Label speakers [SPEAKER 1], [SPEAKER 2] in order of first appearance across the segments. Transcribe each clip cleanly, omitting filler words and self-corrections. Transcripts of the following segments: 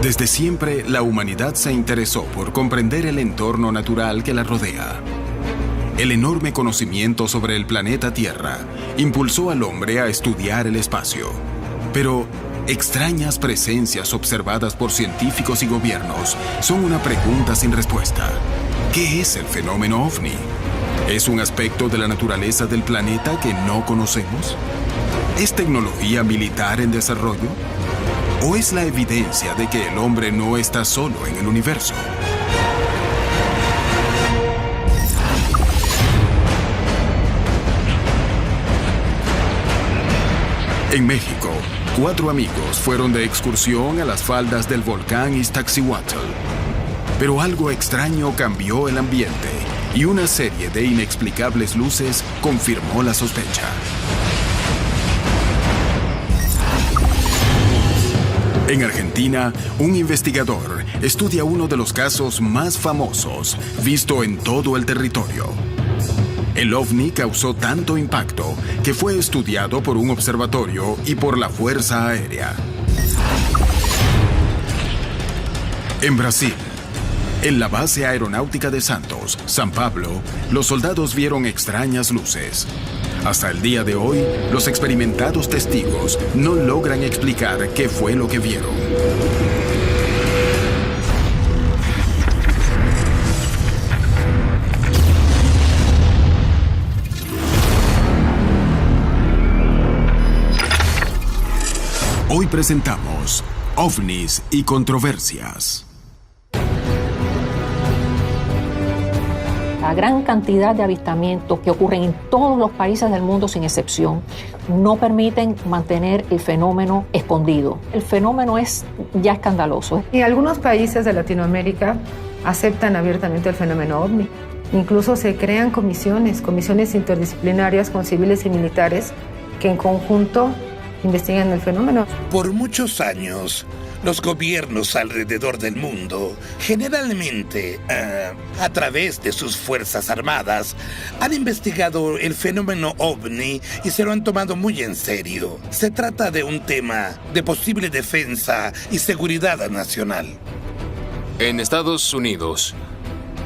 [SPEAKER 1] Desde siempre, la humanidad se interesó por comprender el entorno natural que la rodea. El enorme conocimiento sobre el planeta Tierra impulsó al hombre a estudiar el espacio. Pero extrañas presencias observadas por científicos y gobiernos son una pregunta sin respuesta. ¿Qué es el fenómeno OVNI? ¿Es un aspecto de la naturaleza del planeta que no conocemos? ¿Es tecnología militar en desarrollo? ¿O es la evidencia de que el hombre no está solo en el universo? En México, 4 amigos fueron de excursión a las faldas del volcán Iztaccíhuatl. Pero algo extraño cambió el ambiente y una serie de inexplicables luces confirmó la sospecha. En Argentina, un investigador estudia uno de los casos más famosos visto en todo el territorio. El OVNI causó tanto impacto que fue estudiado por un observatorio y por la Fuerza Aérea. En Brasil, en la base aeronáutica de Santos, San Pablo, los soldados vieron extrañas luces. Hasta el día de hoy, los experimentados testigos no logran explicar qué fue lo que vieron. Hoy presentamos OVNIs y controversias.
[SPEAKER 2] La gran cantidad de avistamientos que ocurren en todos los países del mundo sin excepción no permiten mantener el fenómeno escondido. El fenómeno es ya escandaloso.
[SPEAKER 3] Y algunos países de Latinoamérica aceptan abiertamente el fenómeno OVNI. Incluso se crean comisiones interdisciplinarias con civiles y militares que en conjunto investigan el fenómeno.
[SPEAKER 4] Por muchos años, los gobiernos alrededor del mundo, generalmente a través de sus fuerzas armadas, han investigado el fenómeno OVNI y se lo han tomado muy en serio. Se trata de un tema de posible defensa y seguridad nacional.
[SPEAKER 5] En Estados Unidos,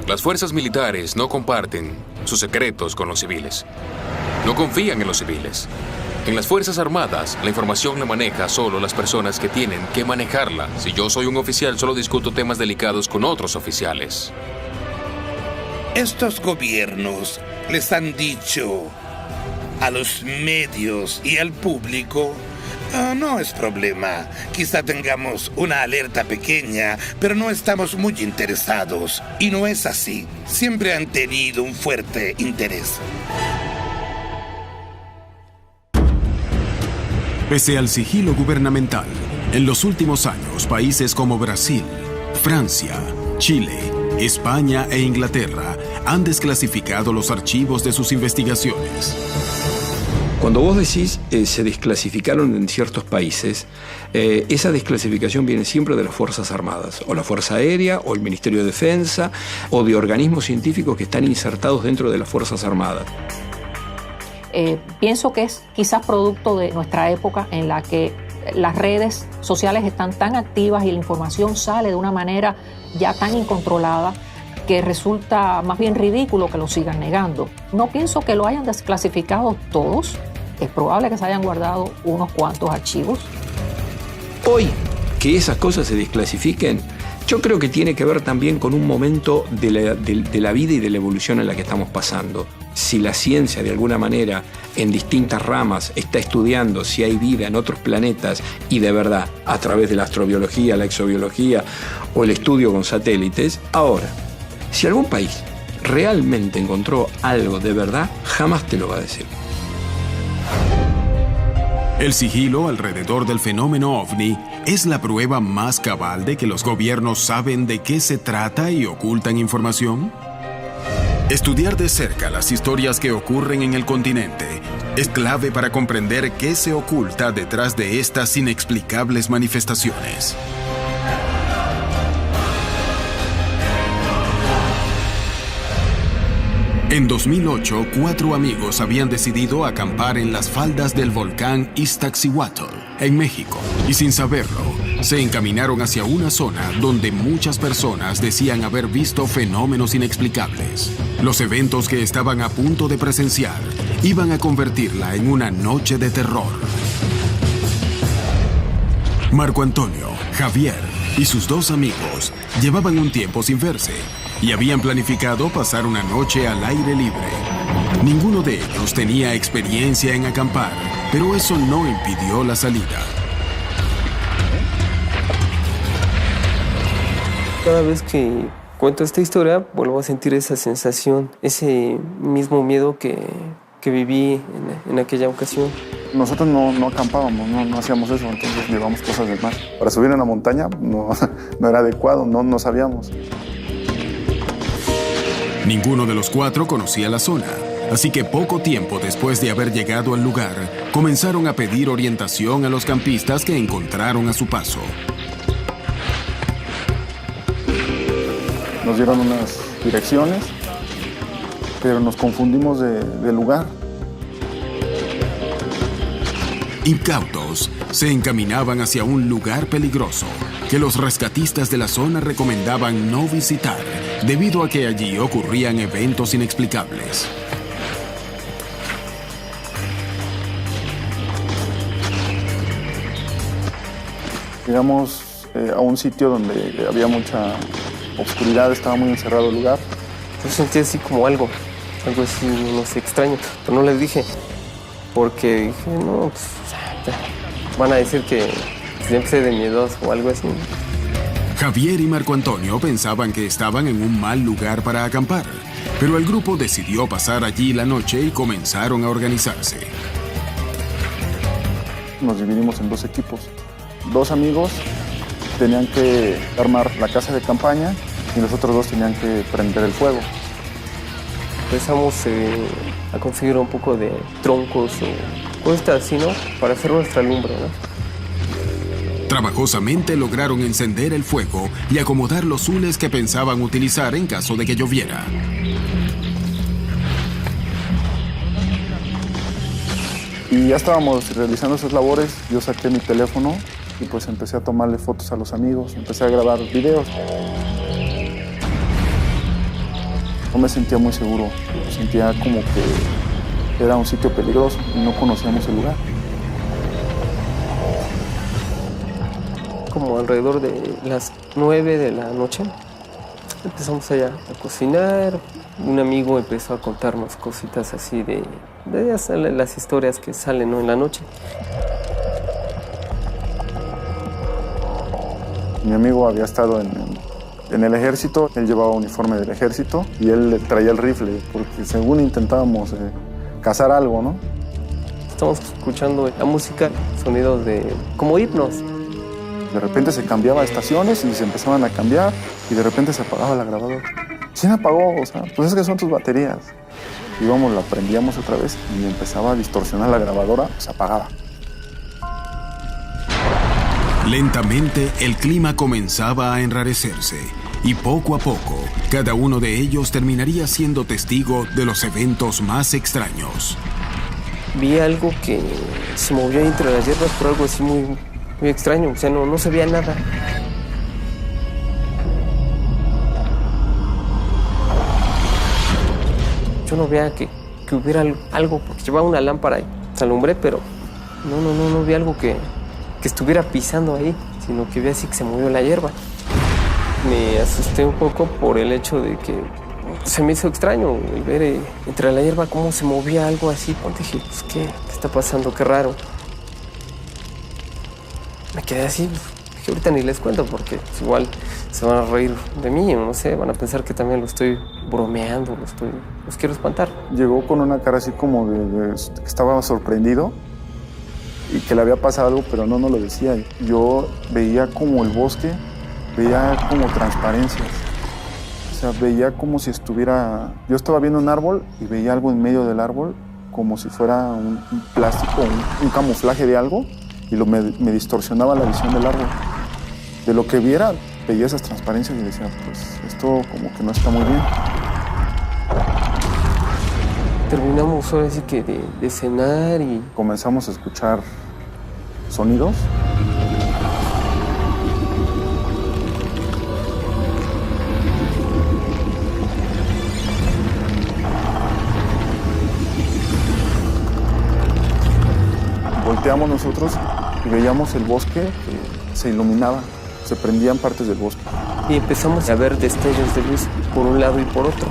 [SPEAKER 5] las fuerzas militares no comparten sus secretos con los civiles. No confían en los civiles. En las Fuerzas Armadas, la información la maneja solo las personas que tienen que manejarla. Si yo soy un oficial, solo discuto temas delicados con otros oficiales.
[SPEAKER 4] Estos gobiernos les han dicho a los medios y al público: no es problema, quizá tengamos una alerta pequeña, pero no estamos muy interesados. Y no es así. Siempre han tenido un fuerte interés.
[SPEAKER 1] Pese al sigilo gubernamental, en los últimos años, países como Brasil, Francia, Chile, España e Inglaterra han desclasificado los archivos de sus investigaciones.
[SPEAKER 6] Cuando vos decís se desclasificaron en ciertos países, esa desclasificación viene siempre de las Fuerzas Armadas, o la Fuerza Aérea, o el Ministerio de Defensa, o de organismos científicos que están insertados dentro de las Fuerzas Armadas.
[SPEAKER 2] Pienso que es quizás producto de nuestra época en la que las redes sociales están tan activas y la información sale de una manera ya tan incontrolada que resulta más bien ridículo que lo sigan negando. No pienso que lo hayan desclasificado todos. Es probable que se hayan guardado unos cuantos archivos.
[SPEAKER 6] Hoy, que esas cosas se desclasifiquen, yo creo que tiene que ver también con un momento de la vida y de la evolución en la que estamos pasando. Si la ciencia, de alguna manera, en distintas ramas, está estudiando si hay vida en otros planetas y de verdad, a través de la astrobiología, la exobiología o el estudio con satélites, ahora, si algún país realmente encontró algo de verdad, jamás te lo va a decir.
[SPEAKER 1] El sigilo alrededor del fenómeno OVNI es la prueba más cabal de que los gobiernos saben de qué se trata y ocultan información. Estudiar de cerca las historias que ocurren en el continente es clave para comprender qué se oculta detrás de estas inexplicables manifestaciones. En 2008, 4 amigos habían decidido acampar en las faldas del volcán Iztaccíhuatl, en México, y sin saberlo, se encaminaron hacia una zona donde muchas personas decían haber visto fenómenos inexplicables. Los eventos que estaban a punto de presenciar iban a convertirla en una noche de terror. Marco Antonio, Javier y sus 2 amigos llevaban un tiempo sin verse y habían planificado pasar una noche al aire libre. Ninguno de ellos tenía experiencia en acampar, pero eso no impidió la salida.
[SPEAKER 7] Cada vez que cuento esta historia, vuelvo a sentir esa sensación, ese mismo miedo que viví en aquella ocasión.
[SPEAKER 8] Nosotros no acampábamos, no hacíamos eso, entonces llevamos cosas de mar. Para subir a una montaña no era adecuado, no sabíamos.
[SPEAKER 1] Ninguno de los 4 conocía la zona, así que poco tiempo después de haber llegado al lugar, comenzaron a pedir orientación a los campistas que encontraron a su paso.
[SPEAKER 8] Nos dieron unas direcciones, pero nos confundimos de lugar.
[SPEAKER 1] Incautos, se encaminaban hacia un lugar peligroso que los rescatistas de la zona recomendaban no visitar debido a que allí ocurrían eventos inexplicables.
[SPEAKER 8] Llegamos a un sitio donde había mucha oscuridad, estaba muy encerrado el lugar.
[SPEAKER 7] Yo sentí así como algo así, no sé, extraño, pero no les dije, porque dije, no, pues, van a decir que siempre soy de miedoso o algo así.
[SPEAKER 1] Javier y Marco Antonio pensaban que estaban en un mal lugar para acampar, pero el grupo decidió pasar allí la noche y comenzaron a organizarse.
[SPEAKER 8] Nos dividimos en 2 equipos. 2 amigos tenían que armar la casa de campaña y los otros 2 tenían que prender el fuego.
[SPEAKER 7] Empezamos a conseguir un poco de troncos o cosas así, ¿no? Para hacer nuestra lumbre, ¿no?
[SPEAKER 1] Trabajosamente lograron encender el fuego y acomodar los zules que pensaban utilizar en caso de que lloviera.
[SPEAKER 8] Y ya estábamos realizando esas labores, yo saqué mi teléfono y pues empecé a tomarle fotos a los amigos, empecé a grabar videos. No me sentía muy seguro, sentía como que era un sitio peligroso y no conocíamos el lugar.
[SPEAKER 7] Como alrededor de las 9 de la noche empezamos allá a cocinar. Un amigo empezó a contarnos cositas así de las historias que salen, ¿no?, en la noche.
[SPEAKER 8] Mi amigo había estado en el ejército, él llevaba uniforme del ejército y él traía el rifle porque según intentábamos cazar algo, ¿no?
[SPEAKER 7] Estamos escuchando la música, sonidos como himnos.
[SPEAKER 8] De repente se cambiaba de estaciones y se empezaban a cambiar y de repente se apagaba la grabadora. ¿Quién apagó? O sea, pues es que son tus baterías. Íbamos, la prendíamos otra vez y empezaba a distorsionar la grabadora, se apagaba.
[SPEAKER 1] Lentamente, el clima comenzaba a enrarecerse y poco a poco, cada uno de ellos terminaría siendo testigo de los eventos más extraños.
[SPEAKER 7] Vi algo que se movió entre las hierbas, pero algo así muy extraño, o sea, no se veía nada. Yo no veía que hubiera algo, porque llevaba una lámpara y se alumbré, pero no vi algo que estuviera pisando ahí, sino que vi así que se movió la hierba. Me asusté un poco por el hecho de que se me hizo extraño el ver entre la hierba cómo se movía algo así. Dije, pues, ¿qué está pasando? Qué raro. Me quedé así, que ahorita ni les cuento porque igual se van a reír de mí, no sé, van a pensar que también lo estoy bromeando, los quiero espantar.
[SPEAKER 8] Llegó con una cara así como de que estaba sorprendido y que le había pasado algo, pero no lo decía. Yo veía como el bosque, veía como transparencias. O sea, veía como si estuviera... Yo estaba viendo un árbol y veía algo en medio del árbol, como si fuera un plástico, un camuflaje de algo, y me distorsionaba la visión del árbol. De lo que viera, veía esas transparencias y decía, pues esto como que no está muy bien.
[SPEAKER 7] terminamos ahora sí que de cenar y...
[SPEAKER 8] Comenzamos a escuchar sonidos. Volteamos nosotros y veíamos el bosque que se iluminaba, se prendían partes del bosque.
[SPEAKER 7] Y empezamos a ver destellos de luz por un lado y por otro.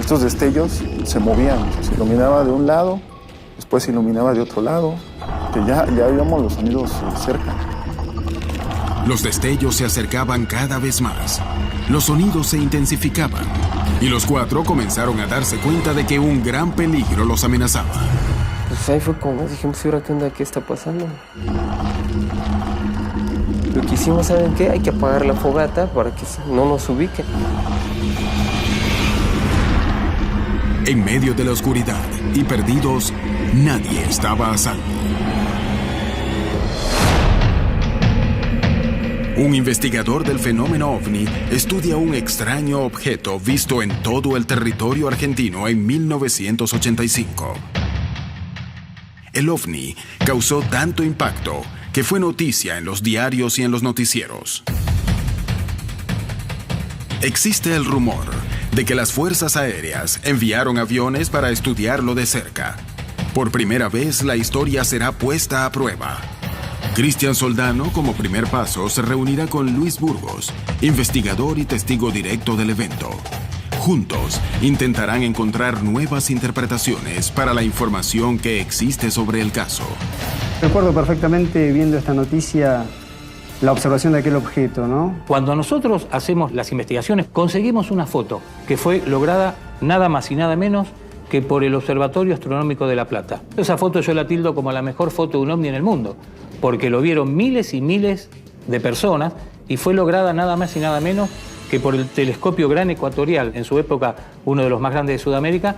[SPEAKER 8] Estos destellos se movían, se iluminaba de un lado, después se iluminaba de otro lado, que ya oíamos los sonidos cerca.
[SPEAKER 1] Los destellos se acercaban cada vez más, los sonidos se intensificaban y los cuatro comenzaron a darse cuenta de que un gran peligro los amenazaba.
[SPEAKER 7] Pues ahí fue como dijimos, ¿y ahora qué onda? ¿Qué está pasando? Lo que hicimos, ¿saben qué? Hay que apagar la fogata para que no nos ubiquen.
[SPEAKER 1] En medio de la oscuridad y perdidos, nadie estaba a salvo. Un investigador del fenómeno OVNI estudia un extraño objeto visto en todo el territorio argentino en 1985. El OVNI causó tanto impacto que fue noticia en los diarios y en los noticieros. Existe el rumor de que las fuerzas aéreas enviaron aviones para estudiarlo de cerca. Por primera vez, la historia será puesta a prueba. Cristian Soldano, como primer paso, se reunirá con Luis Burgos, investigador y testigo directo del evento. Juntos, intentarán encontrar nuevas interpretaciones para la información que existe sobre el caso.
[SPEAKER 9] Recuerdo perfectamente, viendo esta noticia, la observación de aquel objeto, ¿no?
[SPEAKER 10] Cuando nosotros hacemos las investigaciones, conseguimos una foto que fue lograda nada más y nada menos que por el Observatorio Astronómico de La Plata. Esa foto yo la tildo como la mejor foto de un ovni en el mundo, porque lo vieron miles y miles de personas y fue lograda nada más y nada menos que por el telescopio Gran Ecuatorial, en su época uno de los más grandes de Sudamérica,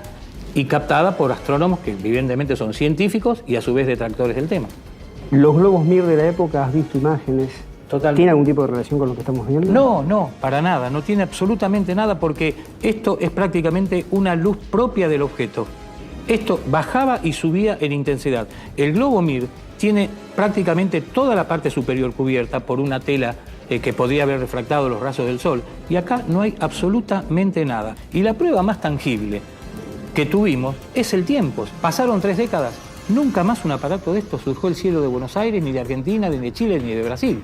[SPEAKER 10] y captada por astrónomos que evidentemente son científicos y a su vez detractores del tema.
[SPEAKER 9] Los globos Mir de la época, ¿has visto imágenes?
[SPEAKER 10] Totalmente.
[SPEAKER 9] ¿Tiene algún tipo de relación con lo que estamos viendo?
[SPEAKER 10] No, para nada, no tiene absolutamente nada porque esto es prácticamente una luz propia del objeto. Esto bajaba y subía en intensidad. El globo Mir tiene prácticamente toda la parte superior cubierta por una tela que podría haber refractado los rayos del sol. Y acá no hay absolutamente nada. Y la prueba más tangible que tuvimos es el tiempo. Pasaron 3 décadas. Nunca más un aparato de estos surgió el cielo de Buenos Aires, ni de Argentina, ni de Chile, ni de Brasil.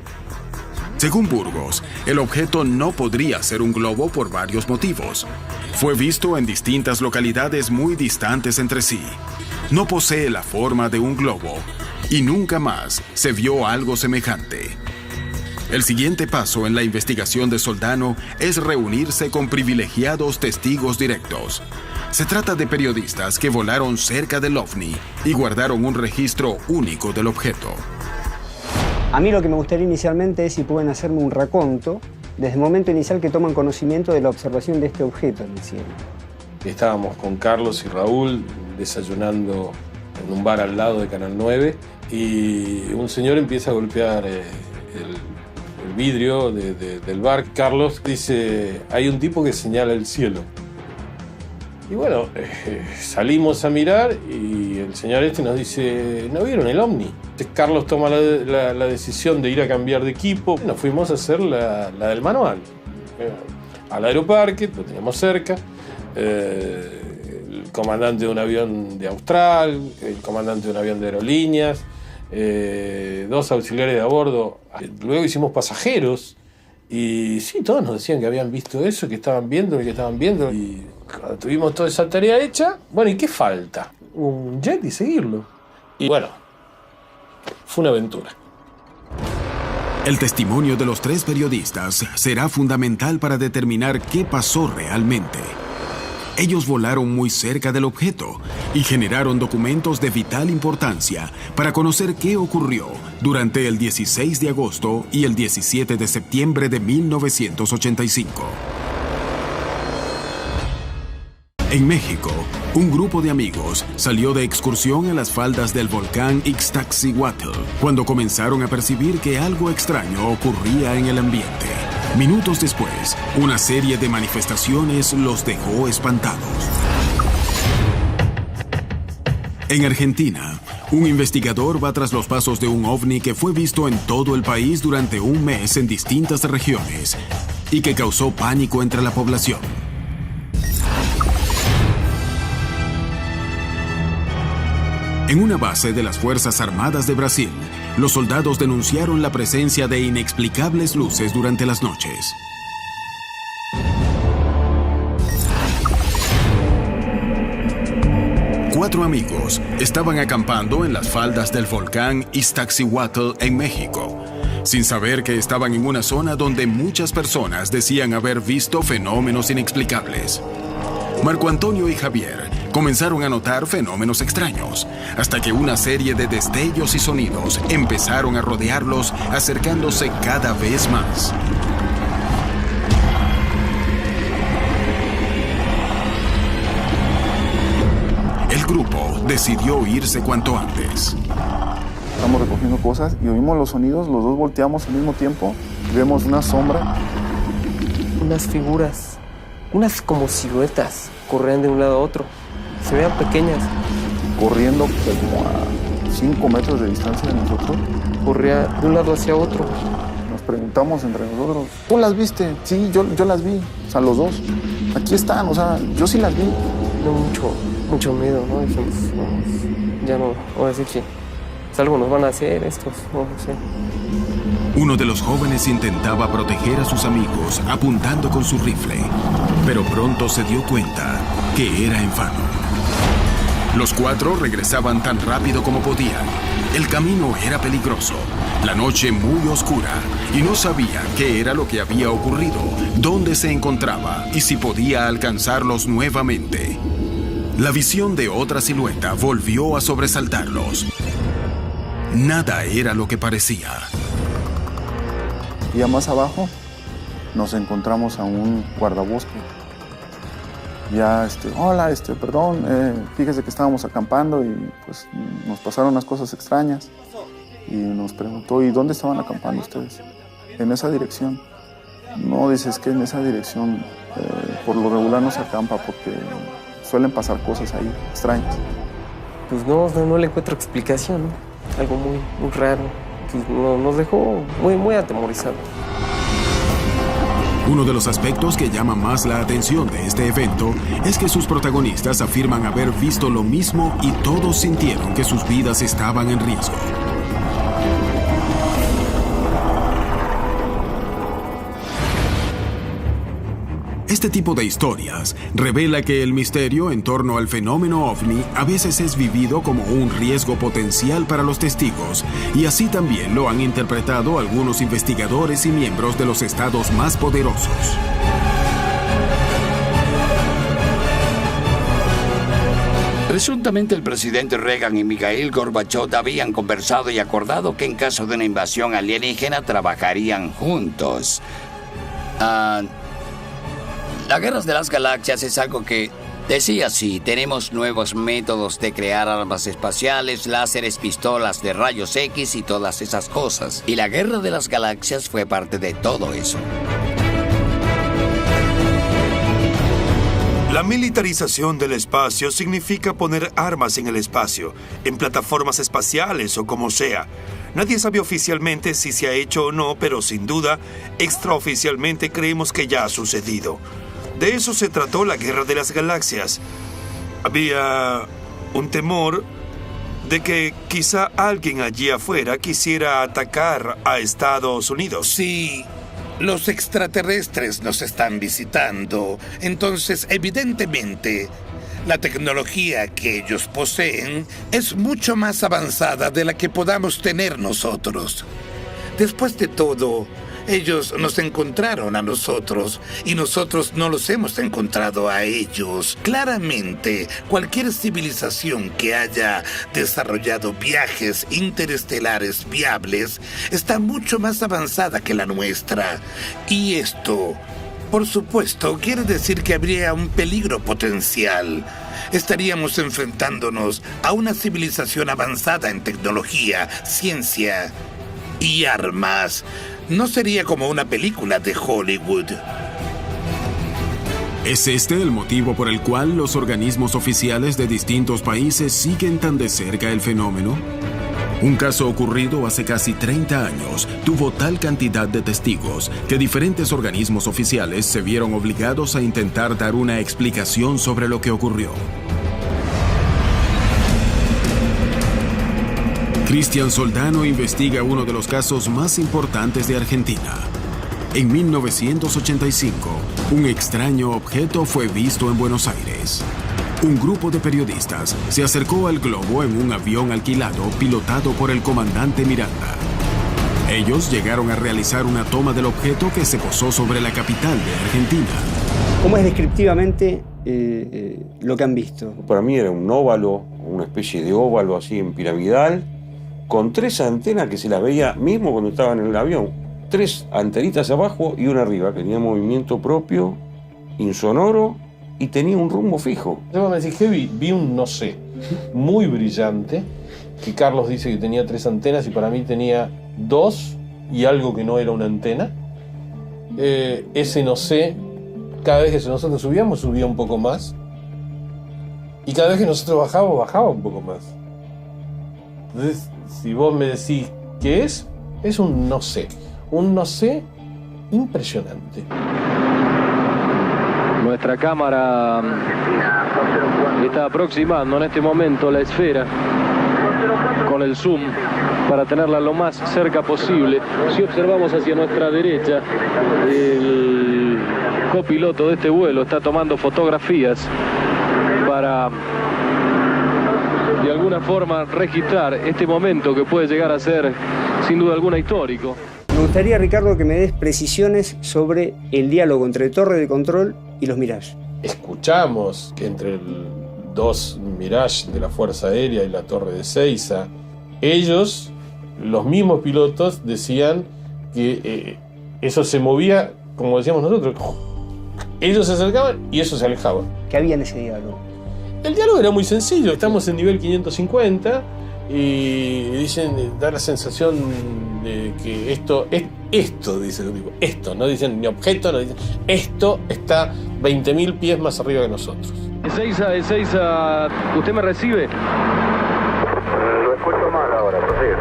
[SPEAKER 1] Según Burgos, el objeto no podría ser un globo por varios motivos. Fue visto en distintas localidades muy distantes entre sí. No posee la forma de un globo y nunca más se vio algo semejante. El siguiente paso en la investigación de Soldano es reunirse con privilegiados testigos directos. Se trata de periodistas que volaron cerca del OVNI y guardaron un registro único del objeto.
[SPEAKER 9] A mí lo que me gustaría inicialmente es si pueden hacerme un raconto desde el momento inicial que toman conocimiento de la observación de este objeto en el cielo.
[SPEAKER 11] Estábamos con Carlos y Raúl desayunando en un bar al lado de Canal 9 y un señor empieza a golpear el vidrio del bar. Carlos dice, hay un tipo que señala el cielo. Y bueno, salimos a mirar y el señor nos dice, ¿no vieron el OVNI? Entonces Carlos toma la decisión de ir a cambiar de equipo. Nos fuimos a hacer la del manual. Al aeroparque, lo teníamos cerca. El comandante de un avión de Austral, el comandante de un avión de aerolíneas, 2 auxiliares de a bordo. Luego hicimos pasajeros y sí, todos nos decían que habían visto eso, que estaban viendo. Y cuando tuvimos toda esa tarea hecha, bueno, ¿y qué falta? Un jet y seguirlo. Y bueno, fue una aventura.
[SPEAKER 1] El testimonio de los 3 periodistas será fundamental para determinar qué pasó realmente. Ellos volaron muy cerca del objeto y generaron documentos de vital importancia para conocer qué ocurrió durante el 16 de agosto y el 17 de septiembre de 1985. En México, un grupo de amigos salió de excursión a las faldas del volcán Ixtaccíhuatl cuando comenzaron a percibir que algo extraño ocurría en el ambiente. Minutos después, una serie de manifestaciones los dejó espantados. En Argentina, un investigador va tras los pasos de un ovni que fue visto en todo el país durante un mes en distintas regiones y que causó pánico entre la población. En una base de las Fuerzas Armadas de Brasil, los soldados denunciaron la presencia de inexplicables luces durante las noches. Cuatro amigos estaban acampando en las faldas del volcán Iztaccíhuatl en México, sin saber que estaban en una zona donde muchas personas decían haber visto fenómenos inexplicables. Marco Antonio y Javier comenzaron a notar fenómenos extraños, hasta que una serie de destellos y sonidos empezaron a rodearlos, acercándose cada vez más. El grupo decidió irse cuanto antes.
[SPEAKER 8] Estamos recogiendo cosas y oímos los sonidos, los dos volteamos al mismo tiempo, vemos una sombra.
[SPEAKER 7] Unas figuras, unas como siluetas, corrían de un lado a otro. Se veían pequeñas.
[SPEAKER 8] Corriendo como a 5 metros de distancia de nosotros.
[SPEAKER 7] Corría de un lado hacia otro.
[SPEAKER 8] Nos preguntamos entre nosotros, ¿tú las viste? Sí, yo las vi, o sea, los dos. Aquí están, o sea, yo sí las vi.
[SPEAKER 7] No, mucho miedo, ¿no? Dijimos, ya no, ahora sí que algo nos van a hacer estos, no sé.
[SPEAKER 1] Uno de los jóvenes intentaba proteger a sus amigos apuntando con su rifle, pero pronto se dio cuenta que era en vano. Los cuatro regresaban tan rápido como podían. El camino era peligroso, la noche muy oscura, y no sabían qué era lo que había ocurrido, dónde se encontraba y si podía alcanzarlos nuevamente. La visión de otra silueta volvió a sobresaltarlos. Nada era lo que parecía.
[SPEAKER 8] Y ya más abajo nos encontramos a un guardabosque. Ya, hola, perdón, fíjese que estábamos acampando y pues nos pasaron unas cosas extrañas. Y nos preguntó, ¿y dónde estaban acampando ustedes? En esa dirección. No, dices que en esa dirección por lo regular no se acampa porque suelen pasar cosas ahí extrañas.
[SPEAKER 7] Pues no le encuentro explicación, ¿no? Algo muy raro, que nos dejó muy atemorizados.
[SPEAKER 1] Uno de los aspectos que llama más la atención de este evento es que sus protagonistas afirman haber visto lo mismo y todos sintieron que sus vidas estaban en riesgo. Este tipo de historias revela que el misterio en torno al fenómeno ovni a veces es vivido como un riesgo potencial para los testigos, y así también lo han interpretado algunos investigadores y miembros de los estados más poderosos.
[SPEAKER 12] Presuntamente el presidente Reagan y Mikhail Gorbachev habían conversado y acordado que en caso de una invasión alienígena trabajarían juntos. La Guerra de las Galaxias es algo que decía así: tenemos nuevos métodos de crear armas espaciales, láseres, pistolas de rayos X y todas esas cosas. Y la Guerra de las Galaxias fue parte de todo eso.
[SPEAKER 13] La militarización del espacio significa poner armas en el espacio, en plataformas espaciales o como sea. Nadie sabe oficialmente si se ha hecho o no, pero sin duda, extraoficialmente creemos que ya ha sucedido. De eso se trató la Guerra de las Galaxias. Había un temor de que quizá alguien allí afuera quisiera atacar a Estados Unidos.
[SPEAKER 4] Sí, los extraterrestres nos están visitando. Entonces, evidentemente, la tecnología que ellos poseen es mucho más avanzada de la que podamos tener nosotros. Después de todo, ellos nos encontraron a nosotros y nosotros no los hemos encontrado a ellos. Claramente, cualquier civilización que haya desarrollado viajes interestelares viables está mucho más avanzada que la nuestra. Y esto, por supuesto, quiere decir que habría un peligro potencial. Estaríamos enfrentándonos a una civilización avanzada en tecnología, ciencia y armas. No sería como una película de Hollywood.
[SPEAKER 1] ¿Es este el motivo por el cual los organismos oficiales de distintos países siguen tan de cerca el fenómeno? Un caso ocurrido hace casi 30 años tuvo tal cantidad de testigos que diferentes organismos oficiales se vieron obligados a intentar dar una explicación sobre lo que ocurrió. Cristian Soldano investiga uno de los casos más importantes de Argentina. En 1985, un extraño objeto fue visto en Buenos Aires. Un grupo de periodistas se acercó al globo en un avión alquilado pilotado por el comandante Miranda. Ellos llegaron a realizar una toma del objeto que se posó sobre la capital de Argentina.
[SPEAKER 9] ¿Cómo es descriptivamente lo que han visto?
[SPEAKER 14] Para mí era un óvalo, una especie de óvalo así en piramidal, con 3 antenas que se las veía mismo cuando estaban en el avión. 3 antenitas abajo y una arriba, que tenía movimiento propio, insonoro, y tenía un rumbo fijo.
[SPEAKER 11] Yo me decís, ¿qué vi? Vi un no sé, muy brillante, que Carlos dice que tenía 3 antenas y para mí tenía 2 y algo que no era una antena. Ese no sé, cada vez que nosotros subíamos, subía un poco más. Y cada vez que nosotros bajábamos, bajaba un poco más. Entonces, si vos me decís qué es un no sé. Un no sé impresionante.
[SPEAKER 15] Nuestra cámara está aproximando en este momento la esfera con el zoom para tenerla lo más cerca posible. Si observamos hacia nuestra derecha, el copiloto de este vuelo está tomando fotografías para de alguna forma registrar este momento que puede llegar a ser sin duda alguna histórico.
[SPEAKER 9] Me gustaría, Ricardo, que me des precisiones sobre el diálogo entre Torre de Control y los Mirage.
[SPEAKER 11] Escuchamos que entre 2 Mirage de la Fuerza Aérea y la Torre de Ezeiza, ellos, los mismos pilotos, decían que eso se movía, como decíamos nosotros, ellos se acercaban y eso se alejaba.
[SPEAKER 9] ¿Qué había en ese diálogo?
[SPEAKER 11] El diálogo era muy sencillo, estamos en nivel 550 y dicen, da la sensación de que esto, dice el tipo, esto, no dicen ni objeto, no dicen, esto está 20.000 pies más arriba que nosotros.
[SPEAKER 15] Ezeiza, ¿usted me recibe?
[SPEAKER 16] Lo escucho mal ahora, prosigue.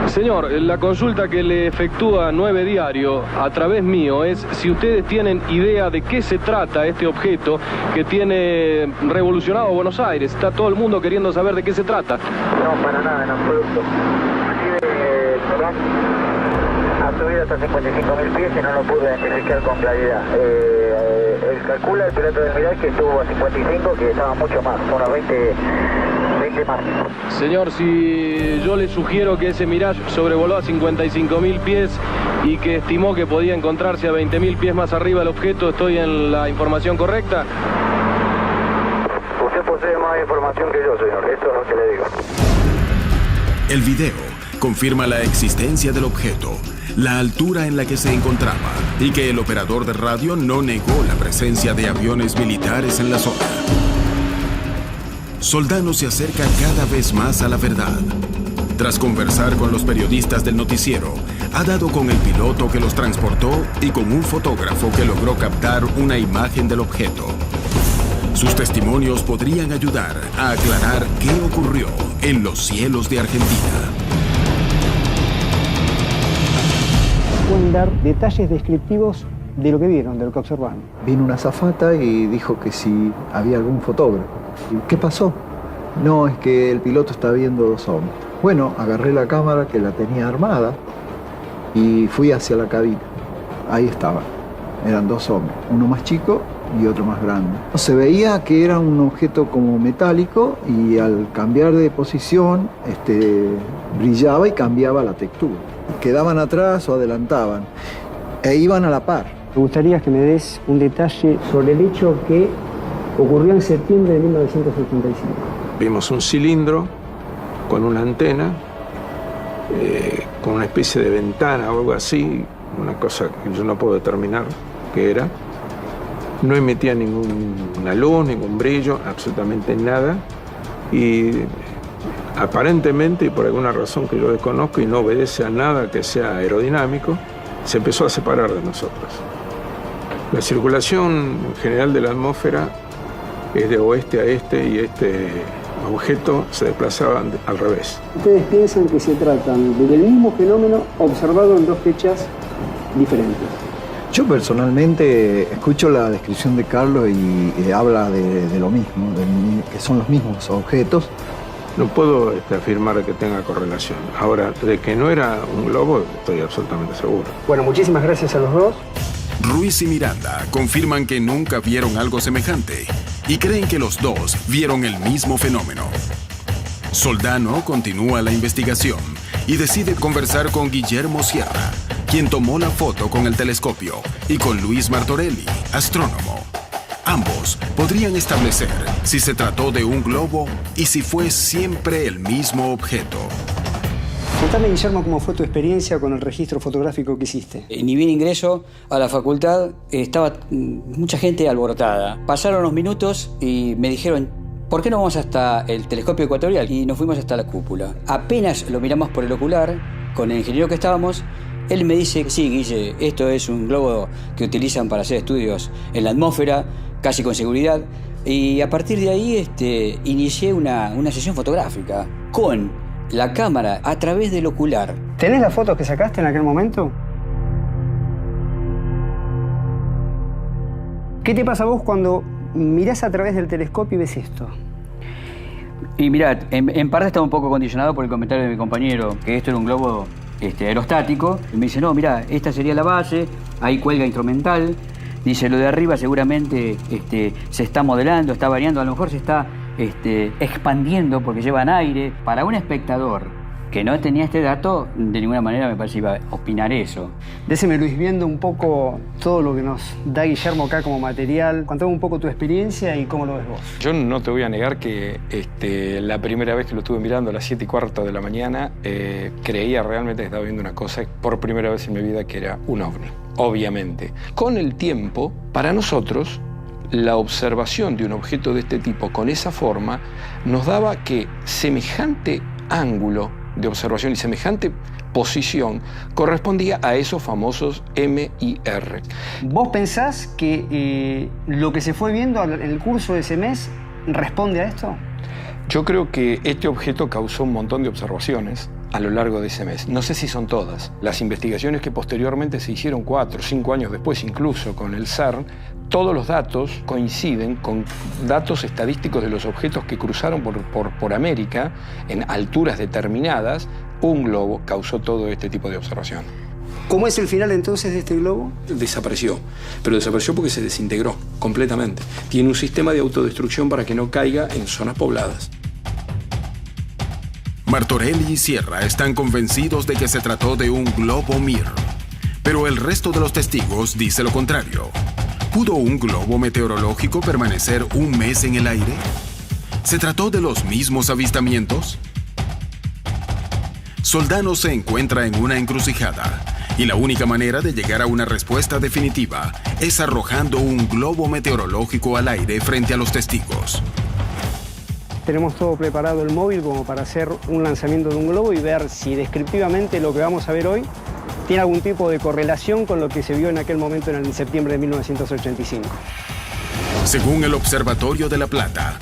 [SPEAKER 15] Señor, la consulta que le efectúa 9 Diario a través mío es si ustedes tienen idea de qué se trata este objeto que tiene revolucionado Buenos Aires. Está todo el mundo queriendo saber de qué se trata.
[SPEAKER 16] No, para nada, en absoluto. Ha subido hasta 55.000 pies y no lo pude identificar con claridad. Él calcula, el piloto del Mirage, que estuvo a 55, que estaba mucho más, unos 20 más.
[SPEAKER 15] Señor, si yo le sugiero que ese Mirage sobrevoló a 55.000 pies y que estimó que podía encontrarse a 20.000 pies más arriba el objeto, ¿estoy en la información correcta?
[SPEAKER 16] Usted posee más información que yo, señor. Esto es lo que le digo.
[SPEAKER 1] El video confirma la existencia del objeto, la altura en la que se encontraba y que el operador de radio no negó la presencia de aviones militares en la zona. Soldano se acerca cada vez más a la verdad. Tras conversar con los periodistas del noticiero, ha dado con el piloto que los transportó y con un fotógrafo que logró captar una imagen del objeto. Sus testimonios podrían ayudar a aclarar qué ocurrió en los cielos de Argentina.
[SPEAKER 9] Pueden dar detalles descriptivos de lo que vieron, de lo que observaron.
[SPEAKER 17] Vino una azafata y dijo que si había algún fotógrafo. ¿Qué pasó? No, es que el piloto está viendo 2 hombres. Bueno, agarré la cámara que la tenía armada y fui hacia la cabina. Ahí estaban. Eran 2 hombres, uno más chico y otro más grande. Se veía que era un objeto como metálico y al cambiar de posición brillaba y cambiaba la textura. Quedaban atrás o adelantaban e iban a la par.
[SPEAKER 9] Me gustaría que me des un detalle sobre el hecho que ocurrió en septiembre de 1975.
[SPEAKER 6] Vimos un cilindro con una antena, con una especie de ventana o algo así, una cosa que yo no puedo determinar qué era. No emitía ninguna luz, ningún brillo, absolutamente nada. Y aparentemente, y por alguna razón que yo desconozco y no obedece a nada que sea aerodinámico, se empezó a separar de nosotros. La circulación general de la atmósfera es de oeste a este y este objeto se desplazaba al revés.
[SPEAKER 9] ¿Ustedes piensan que se tratan del mismo fenómeno observado en dos fechas diferentes?
[SPEAKER 17] Yo personalmente escucho la descripción de Carlos y habla de lo mismo, que son los mismos objetos.
[SPEAKER 6] No puedo afirmar que tenga correlación. Ahora, de que no era un globo, estoy absolutamente seguro.
[SPEAKER 9] Bueno, muchísimas gracias a los dos.
[SPEAKER 1] Ruiz y Miranda confirman que nunca vieron algo semejante y creen que los dos vieron el mismo fenómeno. Soldano continúa la investigación y decide conversar con Guillermo Sierra, quien tomó la foto con el telescopio, y con Luis Martorelli, astrónomo. Ambos podrían establecer si se trató de un globo y si fue siempre el mismo objeto.
[SPEAKER 9] Contame, Guillermo, cómo fue tu experiencia con el registro fotográfico que hiciste.
[SPEAKER 18] Ni bien ingreso a la facultad, estaba mucha gente alborotada. Pasaron unos minutos y me dijeron, ¿por qué no vamos hasta el telescopio ecuatorial? Y nos fuimos hasta la cúpula. Apenas lo miramos por el ocular, con el ingeniero que estábamos, él me dice, sí, Guille, esto es un globo que utilizan para hacer estudios en la atmósfera, casi con seguridad. Y a partir de ahí inicié una sesión fotográfica con la cámara a través del ocular.
[SPEAKER 9] ¿Tenés las fotos que sacaste en aquel momento? ¿Qué te pasa a vos cuando mirás a través del telescopio y ves esto?
[SPEAKER 18] Y mirad, en parte estaba un poco condicionado por el comentario de mi compañero, que esto era un globo aerostático. Y me dice, no, mirá, esta sería la base, ahí cuelga instrumental. Dice, lo de arriba seguramente se está modelando, está variando, a lo mejor se está expandiendo porque llevan aire. Para un espectador que no tenía este dato, de ninguna manera me parece iba a opinar eso.
[SPEAKER 9] Déceme, Luis, viendo un poco todo lo que nos da Guillermo acá como material, contame un poco tu experiencia y cómo lo ves vos.
[SPEAKER 6] Yo no te voy a negar que la primera vez que lo estuve mirando a las 7:15 de la mañana, creía realmente que estaba viendo una cosa por primera vez en mi vida que era un ovni. Obviamente. Con el tiempo, para nosotros, la observación de un objeto de este tipo con esa forma nos daba que semejante ángulo de observación y semejante posición correspondía a esos famosos MIR.
[SPEAKER 9] ¿Vos pensás que lo que se fue viendo en el curso de ese mes responde a esto?
[SPEAKER 6] Yo creo que este objeto causó un montón de observaciones a lo largo de ese mes. No sé si son todas. Las investigaciones que posteriormente se hicieron 4 o 5 años después, incluso con el CERN, todos los datos coinciden con datos estadísticos de los objetos que cruzaron por América en alturas determinadas. Un globo causó todo este tipo de observación.
[SPEAKER 9] ¿Cómo es el final entonces de este globo?
[SPEAKER 6] Desapareció, pero desapareció porque se desintegró completamente. Tiene un sistema de autodestrucción para que no caiga en zonas pobladas.
[SPEAKER 1] Martorelli y Sierra están convencidos de que se trató de un globo Mir, pero el resto de los testigos dice lo contrario. ¿Pudo un globo meteorológico permanecer un mes en el aire? ¿Se trató de los mismos avistamientos? Soldano se encuentra en una encrucijada y la única manera de llegar a una respuesta definitiva es arrojando un globo meteorológico al aire frente a los testigos.
[SPEAKER 9] Tenemos todo preparado el móvil como para hacer un lanzamiento de un globo y ver si descriptivamente lo que vamos a ver hoy tiene algún tipo de correlación con lo que se vio en aquel momento en septiembre de 1985.
[SPEAKER 1] Según el Observatorio de La Plata,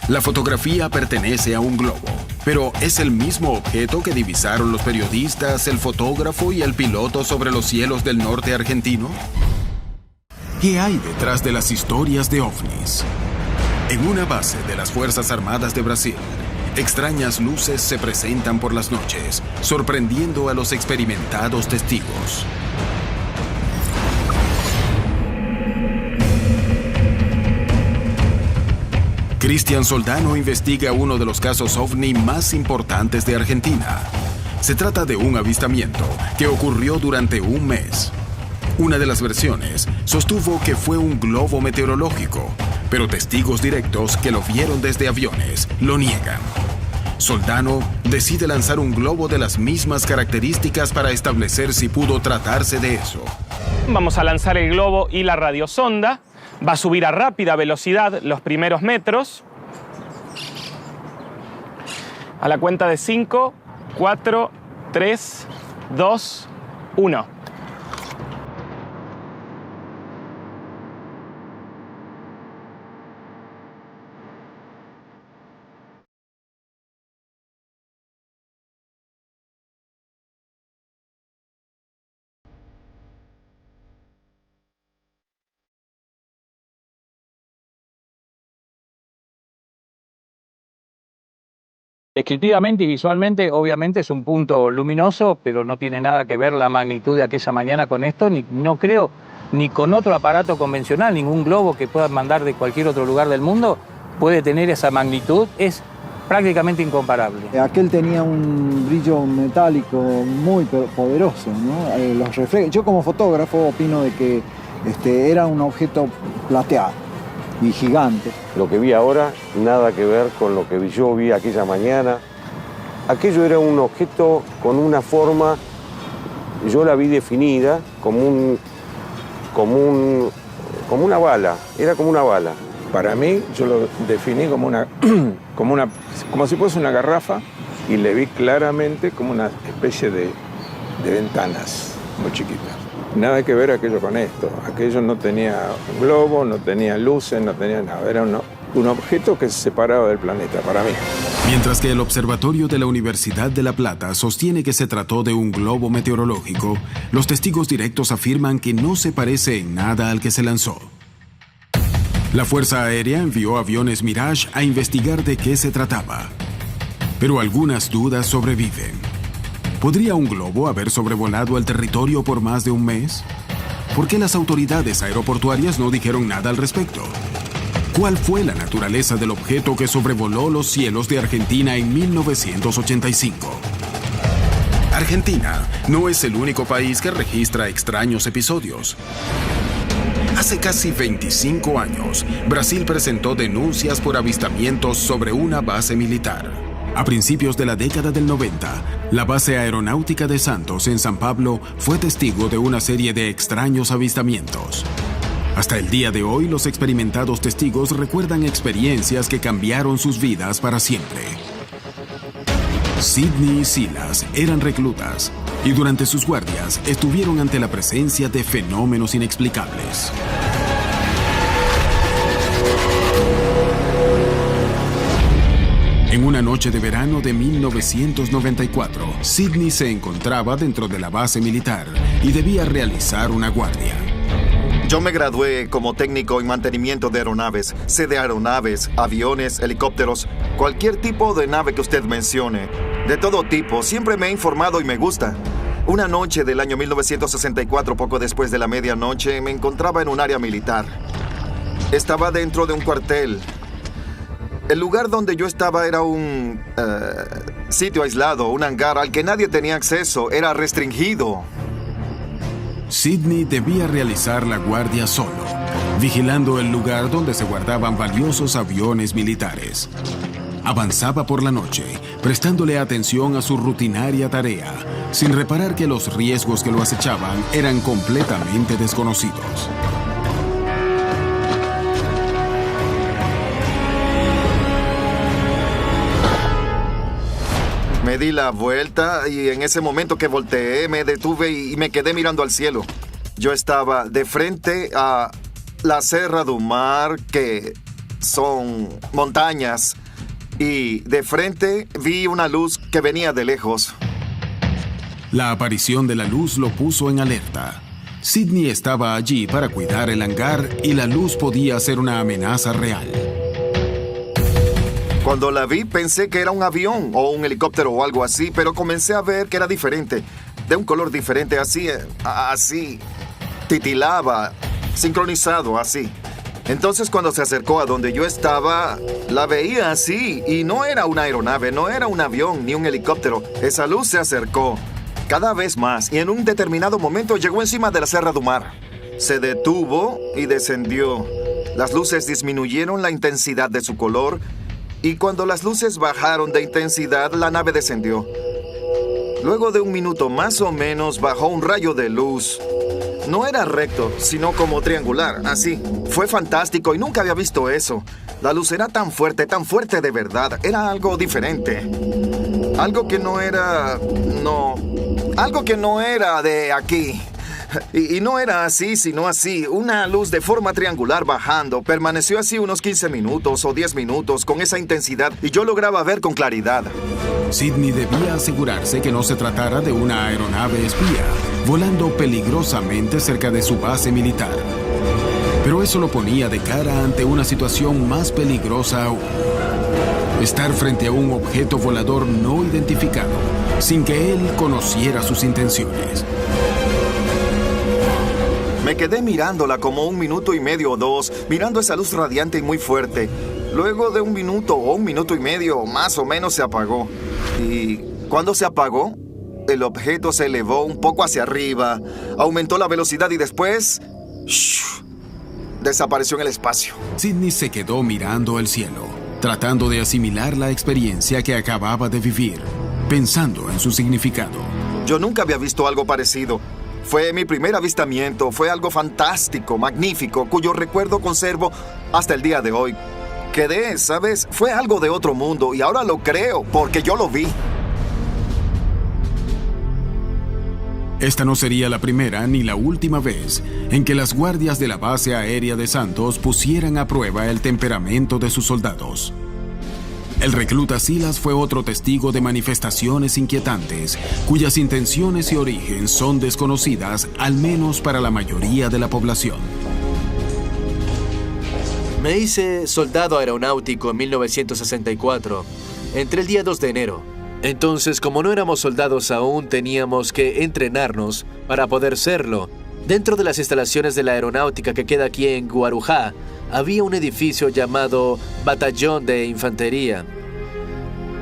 [SPEAKER 1] la fotografía pertenece a un globo, pero ¿es el mismo objeto que divisaron los periodistas, el fotógrafo y el piloto sobre los cielos del norte argentino? ¿Qué hay detrás de las historias de ovnis? En una base de las Fuerzas Armadas de Brasil, extrañas luces se presentan por las noches, sorprendiendo a los experimentados testigos. Cristian Soldano investiga uno de los casos ovni más importantes de Argentina. Se trata de un avistamiento que ocurrió durante un mes. Una de las versiones sostuvo que fue un globo meteorológico, pero testigos directos que lo vieron desde aviones lo niegan. Soldano decide lanzar un globo de las mismas características para establecer si pudo tratarse de eso.
[SPEAKER 19] Vamos a lanzar el globo y la radiosonda. Va a subir a rápida velocidad los primeros metros. A la cuenta de 5, 4, 3, 2, 1.
[SPEAKER 10] Descriptivamente y visualmente, obviamente es un punto luminoso, pero no tiene nada que ver la magnitud de aquella mañana con esto, no creo, ni con otro aparato convencional, ningún globo que puedan mandar de cualquier otro lugar del mundo puede tener esa magnitud, es prácticamente incomparable.
[SPEAKER 17] Aquel tenía un brillo metálico muy poderoso, ¿no? Los reflejos. Yo como fotógrafo opino de que era un objeto plateado y gigante.
[SPEAKER 14] Lo que vi ahora, nada que ver con lo que yo vi aquella mañana. Aquello era un objeto con una forma, yo la vi definida como una bala, era como una bala.
[SPEAKER 6] Para mí, yo lo definí como si fuese una garrafa y le vi claramente como una especie de ventanas muy chiquitas. Nada que ver aquello con esto. Aquello no tenía globo, no tenía luces, no tenía nada. Era un objeto que se separaba del planeta, para mí.
[SPEAKER 1] Mientras que el observatorio de la Universidad de La Plata sostiene que se trató de un globo meteorológico, los testigos directos afirman que no se parece en nada al que se lanzó. La Fuerza Aérea envió aviones Mirage a investigar de qué se trataba. Pero algunas dudas sobreviven. ¿Podría un globo haber sobrevolado el territorio por más de un mes? ¿Por qué las autoridades aeroportuarias no dijeron nada al respecto? ¿Cuál fue la naturaleza del objeto que sobrevoló los cielos de Argentina en 1985? Argentina no es el único país que registra extraños episodios. Hace casi 25 años, Brasil presentó denuncias por avistamientos sobre una base militar. A principios de la década del 90, la base aeronáutica de Santos en San Pablo fue testigo de una serie de extraños avistamientos. Hasta el día de hoy, los experimentados testigos recuerdan experiencias que cambiaron sus vidas para siempre. Sidney y Silas eran reclutas y durante sus guardias estuvieron ante la presencia de fenómenos inexplicables. En una noche de verano de 1994, Sidney se encontraba dentro de la base militar y debía realizar una guardia.
[SPEAKER 20] Yo me gradué como técnico en mantenimiento de aeronaves. Sé de aeronaves, aviones, helicópteros, cualquier tipo de nave que usted mencione. De todo tipo, siempre me he informado y me gusta. Una noche del año 1964, poco después de la medianoche, me encontraba en un área militar. Estaba dentro de un cuartel. El lugar donde yo estaba era un sitio aislado, un hangar al que nadie tenía acceso, era restringido.
[SPEAKER 1] Sidney debía realizar la guardia solo, vigilando el lugar donde se guardaban valiosos aviones militares. Avanzaba por la noche, prestándole atención a su rutinaria tarea, sin reparar que los riesgos que lo acechaban eran completamente desconocidos.
[SPEAKER 20] Me di la vuelta y en ese momento que volteé me detuve y me quedé mirando al cielo. Yo estaba de frente a la Serra do Mar, que son montañas, y de frente vi una luz que venía de lejos.
[SPEAKER 1] La aparición de la luz lo puso en alerta. Sidney estaba allí para cuidar el hangar y la luz podía ser una amenaza real.
[SPEAKER 20] Cuando la vi pensé que era un avión o un helicóptero o algo así, pero comencé a ver que era diferente, de un color diferente, así, titilaba, sincronizado, así. Entonces cuando se acercó a donde yo estaba, la veía así, y no era una aeronave, no era un avión ni un helicóptero. Esa luz se acercó cada vez más y en un determinado momento llegó encima de la Serra do Mar. Se detuvo y descendió. Las luces disminuyeron la intensidad de su color, y cuando las luces bajaron de intensidad, la nave descendió. Luego de un minuto más o menos, bajó un rayo de luz. No era recto, sino como triangular, así. Fue fantástico y nunca había visto eso. La luz era tan fuerte de verdad. Era algo diferente. Algo que no era... Algo que no era de aquí. Y no era así, sino así. Una luz de forma triangular bajando. Permaneció así unos 15 minutos o 10 minutos con esa intensidad y yo lograba ver con claridad.
[SPEAKER 1] Sidney debía asegurarse que no se tratara de una aeronave espía, volando peligrosamente cerca de su base militar. Pero eso lo ponía de cara ante una situación más peligrosa aún. estar frente a un objeto volador no identificado, sin que él conociera sus intenciones.
[SPEAKER 20] Me quedé mirándola como 1 minuto y medio o 2, mirando esa luz radiante y muy fuerte. Luego de 1 minuto o 1 minuto y medio, más o menos se apagó. Y cuando se apagó, el objeto se elevó un poco hacia arriba, aumentó la velocidad y después desapareció en el espacio.
[SPEAKER 1] Sidney se quedó mirando el cielo, tratando de asimilar la experiencia que acababa de vivir, pensando en su significado.
[SPEAKER 20] Yo nunca había visto algo parecido. Fue mi primer avistamiento, fue algo fantástico, magnífico, cuyo recuerdo conservo hasta el día de hoy. Quedé, ¿sabes? Fue algo de otro mundo y ahora lo creo porque yo lo vi.
[SPEAKER 1] Esta no sería la primera ni la última vez en que las guardias de la base aérea de Santos pusieran a prueba el temperamento de sus soldados. El recluta Silas fue otro testigo de manifestaciones inquietantes, cuyas intenciones y origen son desconocidas, al menos para la mayoría de la población.
[SPEAKER 21] Me hice soldado aeronáutico en 1964. Entré el día 2 de enero. Entonces, como no éramos soldados aún, teníamos que entrenarnos para poder serlo. Dentro de las instalaciones de la aeronáutica que queda aquí en Guarujá, había un edificio llamado Batallón de Infantería.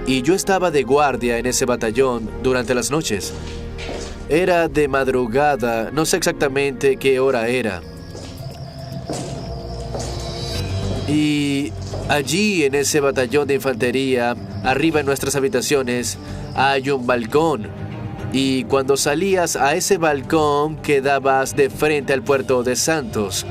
[SPEAKER 21] Y yo estaba de guardia en ese batallón durante las noches. Era de madrugada, no sé exactamente qué hora era. Y allí en ese batallón de infantería, arriba en nuestras habitaciones, hay un balcón. Y cuando salías a ese balcón, quedabas de frente al puerto de Santos.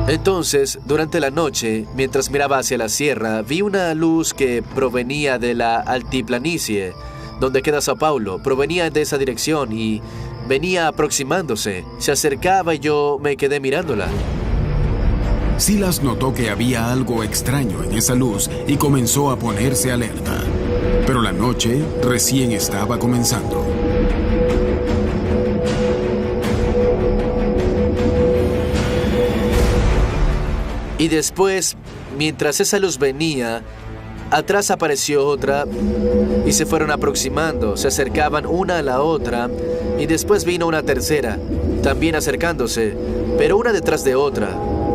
[SPEAKER 21] Entonces, durante la noche, mientras miraba hacia la sierra, vi una luz que provenía de la altiplanicie, donde queda Sao Paulo. Provenía de esa dirección y venía aproximándose. Se acercaba y yo me quedé mirándola.
[SPEAKER 1] Silas notó que había algo extraño en esa luz y comenzó a ponerse alerta. Pero la noche recién estaba comenzando.
[SPEAKER 21] Y después, mientras esa luz venía, atrás apareció otra y se fueron aproximando, se acercaban una a la otra y después vino una tercera, también acercándose, pero una detrás de otra,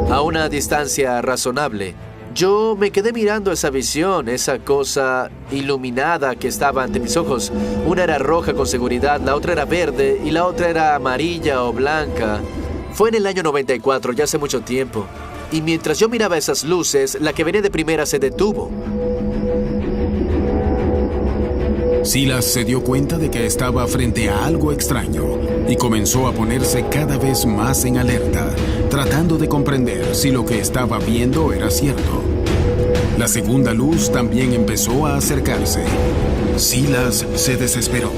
[SPEAKER 21] a una distancia razonable. Yo me quedé mirando esa visión, esa cosa iluminada que estaba ante mis ojos. Una era roja con seguridad, la otra era verde y la otra era amarilla o blanca. Fue en el año 94, ya hace mucho tiempo. Y mientras yo miraba esas luces, la que venía de primera se detuvo.
[SPEAKER 1] Silas se dio cuenta de que estaba frente a algo extraño y comenzó a ponerse cada vez más en alerta, tratando de comprender si lo que estaba viendo era cierto. La segunda luz también empezó a acercarse. Silas se desesperó.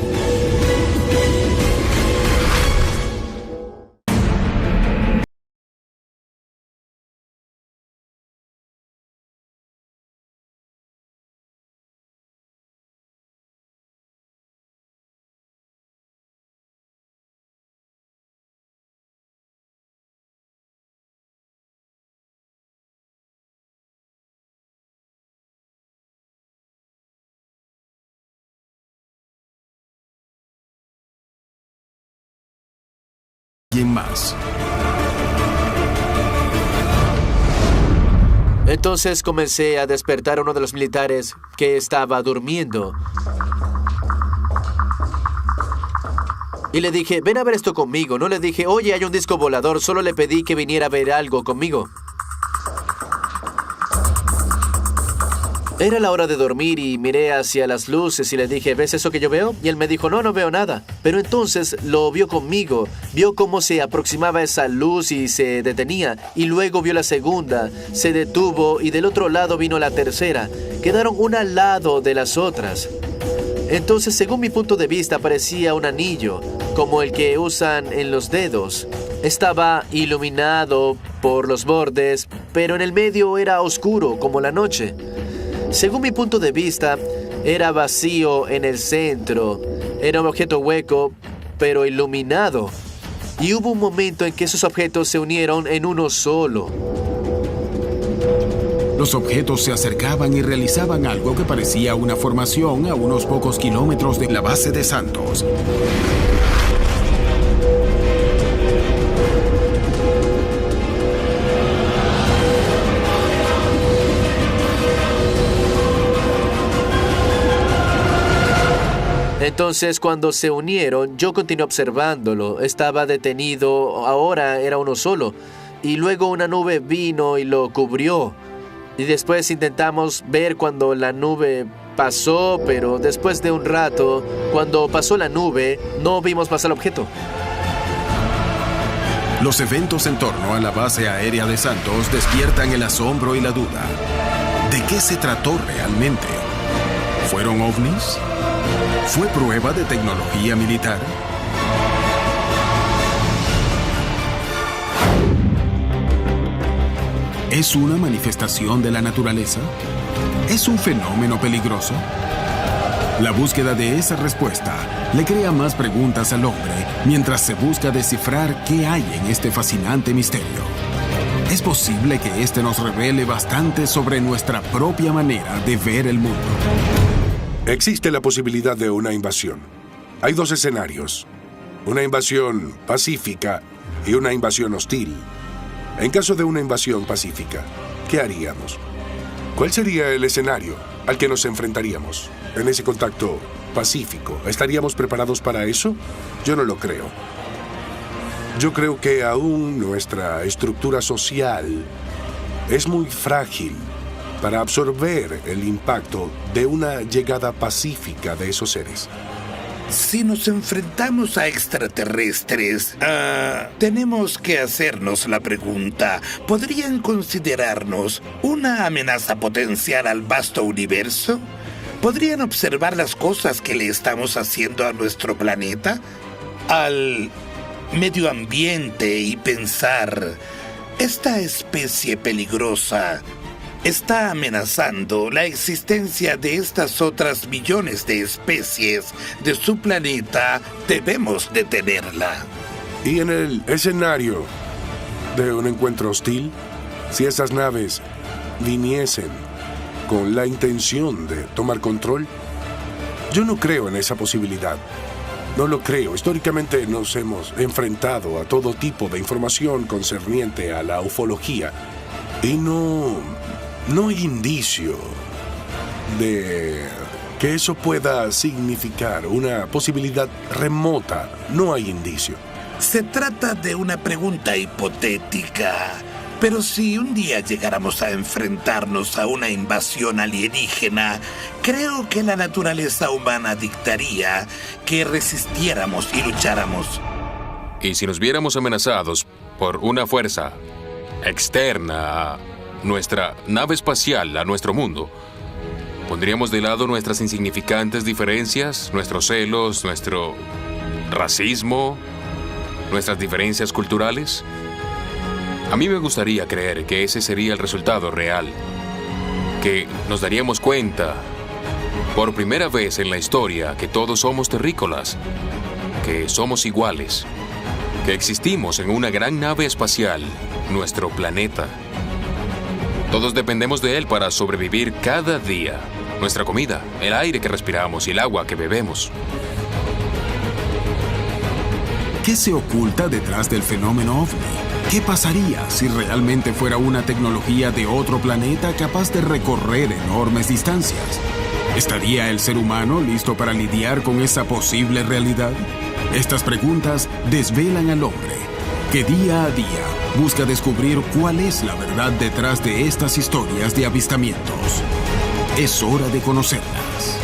[SPEAKER 1] Más.
[SPEAKER 21] Entonces comencé a despertar a uno de los militares que estaba durmiendo. Y le dije, ven a ver esto conmigo. No le dije, oye, hay un disco volador. Solo le pedí que viniera a ver algo conmigo. Era la hora de dormir y miré hacia las luces y le dije, ¿ves eso que yo veo? Y él me dijo, no veo nada. Pero entonces lo vio conmigo, vio cómo se aproximaba esa luz y se detenía. Y luego vio la segunda, se detuvo y del otro lado vino la tercera. Quedaron una al lado de las otras. Entonces, según mi punto de vista, parecía un anillo, como el que usan en los dedos. Estaba iluminado por los bordes, pero en el medio era oscuro, como la noche. Según mi punto de vista, era vacío en el centro. Era un objeto hueco, pero iluminado. Y hubo un momento en que esos objetos se unieron en uno solo.
[SPEAKER 1] Los objetos se acercaban y realizaban algo que parecía una formación a unos pocos kilómetros de la base de Santos.
[SPEAKER 21] Entonces, cuando se unieron, yo continué observándolo. Estaba detenido, ahora era uno solo. Y luego una nube vino y lo cubrió. Y después intentamos ver cuando la nube pasó, pero después de un rato, cuando pasó la nube, no vimos más el objeto.
[SPEAKER 1] Los eventos en torno a la base aérea de Santos despiertan el asombro y la duda. ¿De qué se trató realmente? ¿Fueron ovnis? ¿Fue prueba de tecnología militar? ¿Es una manifestación de la naturaleza? ¿Es un fenómeno peligroso? La búsqueda de esa respuesta le crea más preguntas al hombre mientras se busca descifrar qué hay en este fascinante misterio. Es posible que este nos revele bastante sobre nuestra propia manera de ver el mundo.
[SPEAKER 3] Existe la posibilidad de una invasión. Hay dos escenarios: una invasión pacífica y una invasión hostil. En caso de una invasión pacífica, ¿qué haríamos? ¿Cuál sería el escenario al que nos enfrentaríamos en ese contacto pacífico? ¿Estaríamos preparados para eso? Yo no lo creo. Yo creo que aún nuestra estructura social es muy frágil para absorber el impacto de una llegada pacífica de esos seres.
[SPEAKER 4] Si nos enfrentamos a extraterrestres, tenemos que hacernos la pregunta: ¿podrían considerarnos una amenaza potencial al vasto universo? ¿Podrían observar las cosas que le estamos haciendo a nuestro planeta, al medio ambiente, y pensar: esta especie peligrosa está amenazando la existencia de estas otras millones de especies de su planeta, debemos detenerla?
[SPEAKER 3] Y en el escenario de un encuentro hostil, si esas naves viniesen con la intención de tomar control, yo no creo en esa posibilidad. No lo creo. Históricamente nos hemos enfrentado a todo tipo de información concerniente a la ufología y no hay indicio de que eso pueda significar una posibilidad remota. No hay indicio.
[SPEAKER 4] Se trata de una pregunta hipotética, pero si un día llegáramos a enfrentarnos a una invasión alienígena, creo que la naturaleza humana dictaría que resistiéramos y lucháramos.
[SPEAKER 5] Y si nos viéramos amenazados por una fuerza externa a nuestra nave espacial, a nuestro mundo, ¿pondríamos de lado nuestras insignificantes diferencias, nuestros celos, nuestro racismo, nuestras diferencias culturales? A mí me gustaría creer que ese sería el resultado real, que nos daríamos cuenta por primera vez en la historia que todos somos terrícolas, que somos iguales, que existimos en una gran nave espacial, nuestro planeta. Todos dependemos de él para sobrevivir cada día. Nuestra comida, el aire que respiramos y el agua que bebemos.
[SPEAKER 1] ¿Qué se oculta detrás del fenómeno ovni? ¿Qué pasaría si realmente fuera una tecnología de otro planeta capaz de recorrer enormes distancias? ¿Estaría el ser humano listo para lidiar con esa posible realidad? Estas preguntas desvelan al hombre, que día a día busca descubrir cuál es la verdad detrás de estas historias de avistamientos. Es hora de conocerlas.